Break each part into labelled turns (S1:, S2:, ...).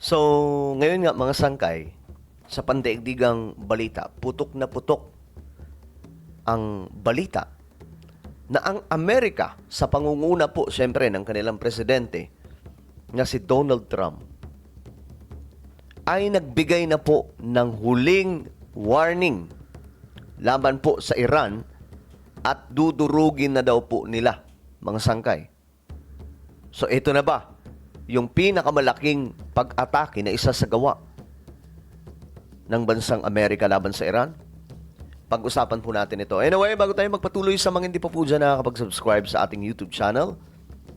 S1: So, ngayon nga mga sangkay, sa pandaigdigang balita, putok na putok ang balita na ang Amerika sa pangunguna po siyempre ng kanilang presidente na si Donald Trump ay nagbigay na po ng huling warning laban po sa Iran at dudurugin na daw po nila mga sangkay. So ito na ba yung pinakamalaking pag-atake na isa sa gawa ng bansang Amerika laban sa Iran? Pag-usapan po natin ito. Anyway, bago tayo magpatuloy, sa mga hindi pa po dyan nakakapag-subscribe sa ating YouTube channel,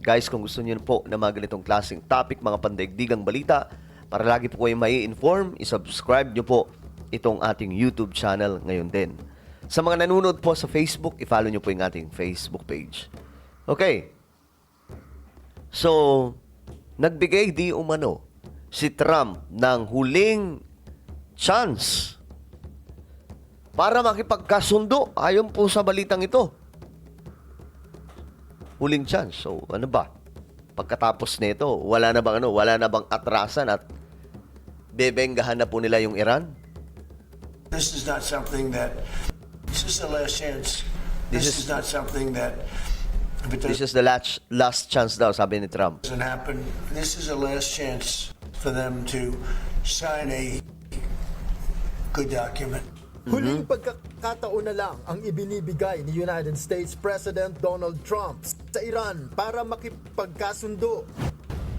S1: guys, kung gusto niyo po na mga ganitong klaseng topic, mga pandaigdigang balita, para lagi po kayong mai-inform, isubscribe nyo po itong ating YouTube channel ngayon din. Sa mga nanonood po sa Facebook, i-follow nyo po yung ating Facebook page. Okay. So, nagbigay di umano si Trump ng huling chance para makipagkasundo ayon po sa balitang ito. Huling chance. So, ano ba? Pagkatapos nito, wala na bang atrasan at bebenggahan na po nila yung Iran?
S2: This is not something that, this is the last chance. This is not something that, if it
S1: This is the last chance daw, sabi ni Trump.
S2: doesn't happen, this is the last chance for them to sign a good document.
S3: Huling pagkakataon na lang ang ibinibigay ni United States President Donald Trump sa Iran para makipagkasundo.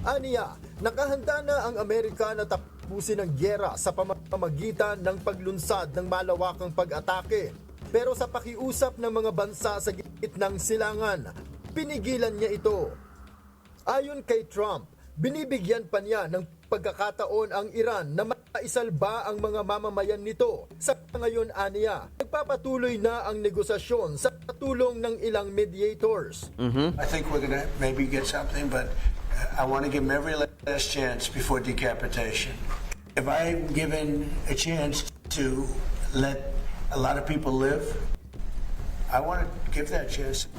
S3: Aniya, nakahanda na ang Amerika na tapusin ang gyera sa pamamagitan ng paglunsad ng malawakang pag-atake. Pero sa pakiusap ng mga bansa sa gitnang silangan, pinigilan niya ito. Ayon kay Trump, binibigyan pa niya ng pagkakataon ang Iran na maisalba ang mga mamamayan nito. Sa ngayon, aniya, nagpapatuloy na ang negosasyon sa tulong ng ilang mediators.
S2: I think we're going to maybe get something, but I want to give them every last chance before decapitation. If I'm given a chance to let a lot of people live, I want to give that chance.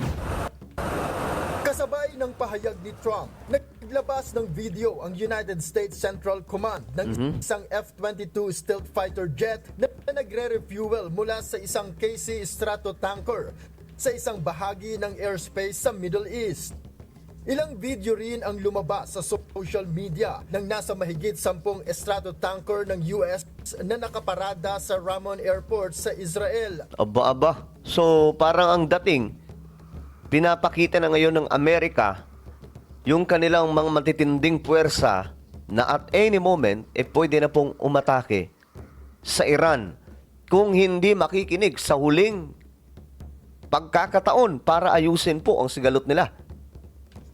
S3: Kasabay ng pahayag ni Trump, naglabas ng video ang United States Central Command ng isang F-22 stealth fighter jet na nagre-refuel mula sa isang KC Stratotanker sa isang bahagi ng airspace sa Middle East. Ilang video rin ang lumabas sa social media ng nasa mahigit 10 Stratotanker ng US na nakaparada sa Ramon Airport sa Israel.
S1: Aba. So, parang ang dating, pinapakita na ngayon ng Amerika yung kanilang mga matitinding puwersa na at any moment, pwede na pong umatake sa Iran kung hindi makikinig sa huling pagkakataon para ayusin po ang sigalot nila.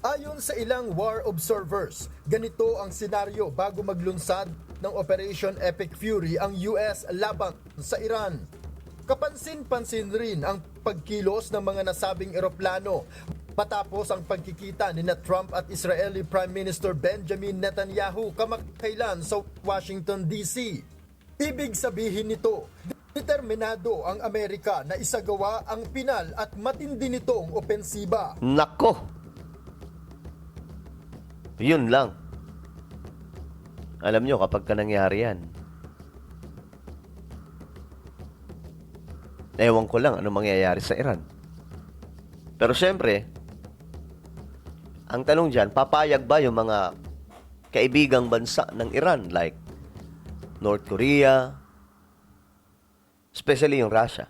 S3: Ayon sa ilang war observers, ganito ang senaryo bago maglunsad ng Operation Epic Fury ang US laban sa Iran. Kapansin-pansin rin ang pagkilos ng mga nasabing eroplano matapos ang pagkikita ni Trump at Israeli Prime Minister Benjamin Netanyahu kamakailan sa Washington, D.C. Ibig sabihin nito, determinado ang Amerika na isagawa ang pinal at matindi nitong opensiba.
S1: Nako! Yun lang. Alam nyo, kapag ka nangyari yan, ewan ko lang ano mangyayari sa Iran. Pero syempre, ang tanong dyan, papayag ba yung mga kaibigang bansa ng Iran like North Korea, especially yung Russia?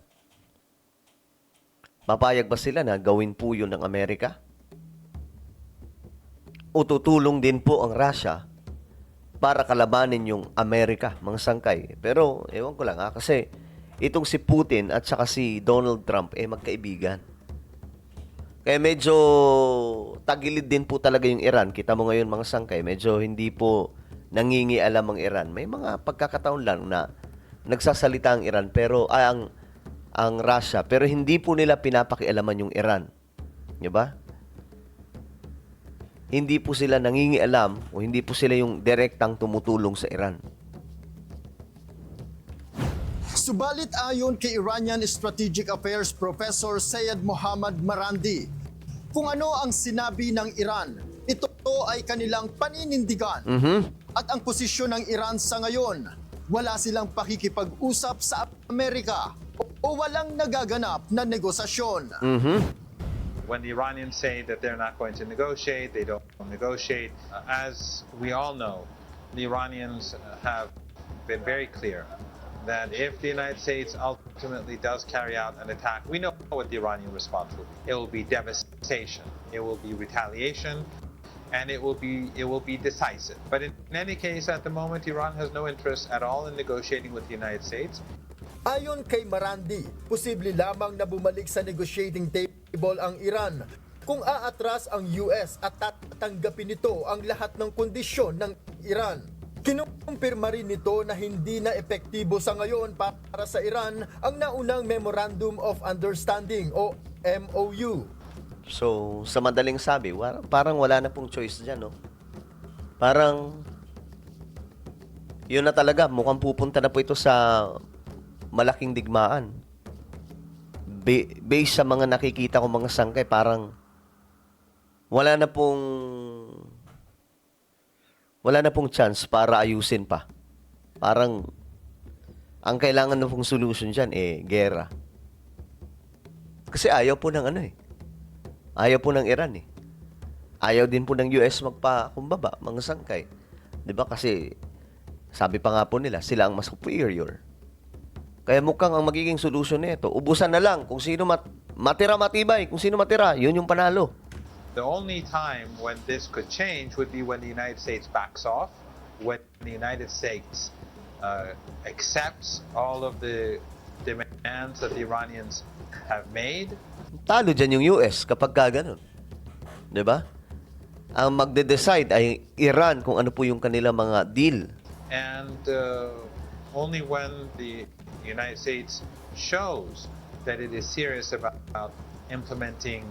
S1: Papayag ba sila na gawin po yun ng Amerika? O tutulong din po ang Russia para kalabanin yung Amerika, mga sangkay? Pero, ewan ko lang kasi itong si Putin at saka si Donald Trump magkaibigan. Kaya medyo tagilid din po talaga yung Iran. Kita mo ngayon mga sangkay, medyo hindi po nangingialam ang Iran. May mga pagkakataon lang na nagsasalita ang Iran pero ang Russia, pero hindi po nila pinapakialaman yung Iran. 'Di ba? Hindi po sila nangingialam o hindi po sila yung direktang tumutulong sa Iran.
S3: Subalit ayon kay Iranian Strategic Affairs Professor Syed Mohammad Marandi, kung ano ang sinabi ng Iran, ito ito ay kanilang paninindigan. At ang posisyon ng Iran sa ngayon, wala silang pakikipag-usap sa Amerika o walang nagaganap na negosasyon.
S4: When the Iranians say that they're not going to negotiate, they don't negotiate. As we all know, the Iranians have been very clear that if the United States ultimately does carry out an attack, we know what the Iranian response will be. It will be devastation, it will be retaliation, and it will be decisive. But in any case, at the moment, Iran has no interest at all in negotiating with the United States.
S3: Ayon kay Marandi, posible lamang na bumalik sa negotiating table ang Iran kung aatras ang US at tatanggapin nito ang lahat ng kondisyon ng Iran. Kinumpirma rin nito na hindi na epektibo sa ngayon para sa Iran ang naunang Memorandum of Understanding o MOU.
S1: So, sa madaling sabi, parang wala na pong choice dyan, no? Parang, yun na talaga, mukhang pupunta na po ito sa malaking digmaan. Based sa mga nakikita ko mga sangkay, parang wala na pong chance para ayusin pa. Parang, ang kailangan na pong solution dyan, gera. Kasi ayaw po ng Ayaw po ng Iran eh. Ayaw din po ng US magpakumbaba, mga sangkay. 'Di ba? Kasi sabi pa nga po nila, sila ang mas superior. Kaya mukhang ang magiging solusyon nito, ubusan na lang kung sino matira matibay, kung sino matira, 'yun yung panalo.
S4: The only time when this could change would be when the United States backs off, when the United States accepts all of the demands that the Iranians have made.
S1: Talo dyan yung US kapag ganun. 'Di ba? Ang magde-decide ay Iran kung ano po yung kanilang mga deal.
S4: And only when the United States shows that it is serious about implementing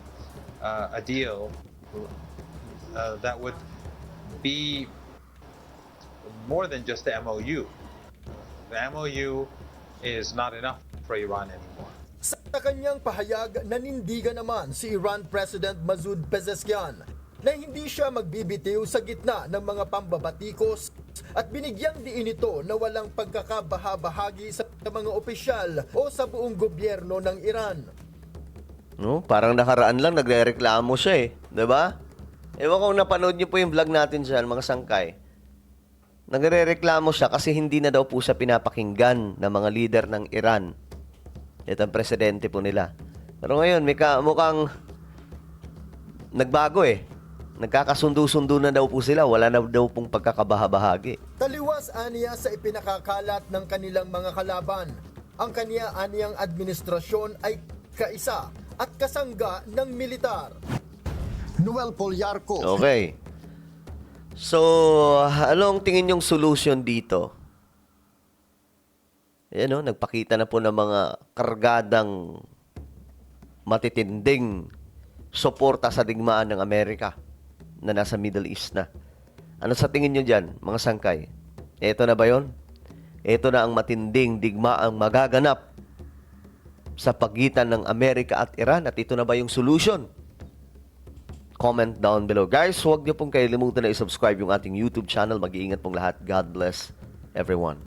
S4: a deal that would be more than just the MOU. The MOU is not enough for Iran anymore.
S3: Sa kanyang pahayag, nanindigan naman si Iran President Masoud Pezeshkian na hindi siya magbibitiw sa gitna ng mga pambabatikos at binigyang diin ito na walang pagkakabahabahagi sa mga opisyal o sa buong gobyerno ng Iran.
S1: No, parang nakaraan lang nagrereklamo siya 'di ba? Ewan ko kung napanood niyo po yung vlog natin diyan, mga sangkay. Nagrereklamo siya kasi hindi na daw po siya pinapakinggan ng mga leader ng Iran. Ito ang presidente po nila. Pero ngayon, mukhang nagbago Nagkakasundo-sundo na daw po sila. Wala na daw pong pagkakabahabahagi.
S3: Taliwas aniya sa ipinakakalat ng kanilang mga kalaban. Ang kaniya aniyang administrasyon ay kaisa at kasangga ng militar. Noel Polyarco.
S1: Okay. So, anong tingin yung solution dito? Nagpakita na po ng mga kargadang matitinding suporta sa digmaan ng Amerika na nasa Middle East na. Ano sa tingin nyo dyan, mga sangkay? Ito na ba yun? Ito na ang matinding digmaang magaganap sa pagitan ng Amerika at Iran at ito na ba yung solution? Comment down below. Guys, huwag niyo pong kalimutan na i-subscribe yung ating YouTube channel. Mag-iingat pong lahat. God bless everyone.